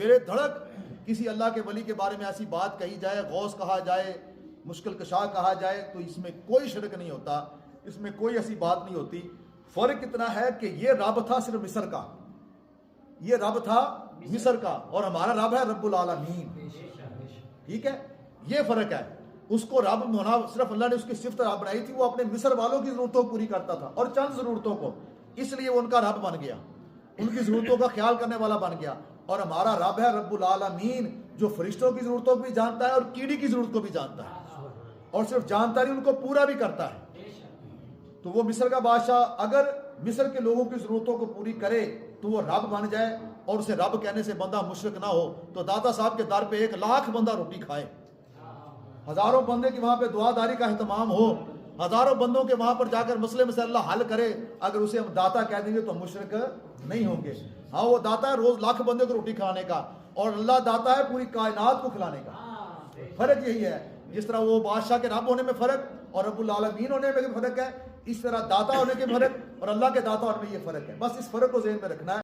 بے دھڑک کسی اللہ کے ولی کے بارے میں ایسی بات کہی جائے، غوث کہا جائے، مشکل کشا کہا جائے، تو اس میں کوئی شرک نہیں ہوتا، اس میں کوئی ایسی بات نہیں ہوتی۔ فرق اتنا ہے کہ یہ رب تھا صرف مصر کا، یہ رب تھا مصر کا، اور ہمارا رب ہے رب العالمین، ٹھیک ہے، یہ فرق ہے۔ اس کو رب ہونا، صرف اللہ نے اس کی صفت رب بنائی تھی، وہ اپنے مصر والوں کی ضرورتوں کو پوری کرتا تھا اور چند ضرورتوں کو، اس لیے وہ ان کا رب بن گیا، ان کی ضرورتوں کا خیال کرنے والا بن گیا۔ اور ہمارا رب ہے رب العالمین، جو فرشتوں کی ضرورتوں کو بھی جانتا ہے اور کیڑی کی ضرورت کو بھی جانتا ہے، اور صرف جانتا نہیں، ان کو پورا بھی کرتا ہے۔ تو وہ مصر کا بادشاہ اگر مصر کے لوگوں کی ضرورتوں کو پوری کرے تو وہ رب بن جائے، اور اسے رب کہنے سے بندہ مشرک نہ ہو، تو داتا صاحب کے در پہ 1,00,000 بندہ روٹی کھائے، ہزاروں بندے کی وہاں پہ دعا داری کا اہتمام ہو، ہزاروں بندوں کے وہاں پر جا کر مسئلے مسائل اللہ حل کرے، اگر اسے ہم داتا کہہ دیں گے تو مشرک نہیں ہوں گے۔ ہاں وہ داتا ہے روز 1,00,000 بندے کو روٹی کھلانے کا، اور اللہ داتا ہے پوری کائنات کو کھلانے کا۔ فرق یہی ہے، جس طرح وہ بادشاہ کے رب ہونے میں فرق اور رب العالمین ہونے میں بھی فرق ہے، اس طرح داتا ہونے کے فرق اور اللہ کے داتا ہونے میں یہ فرق ہے۔ بس اس فرق کو ذہن میں رکھنا ہے۔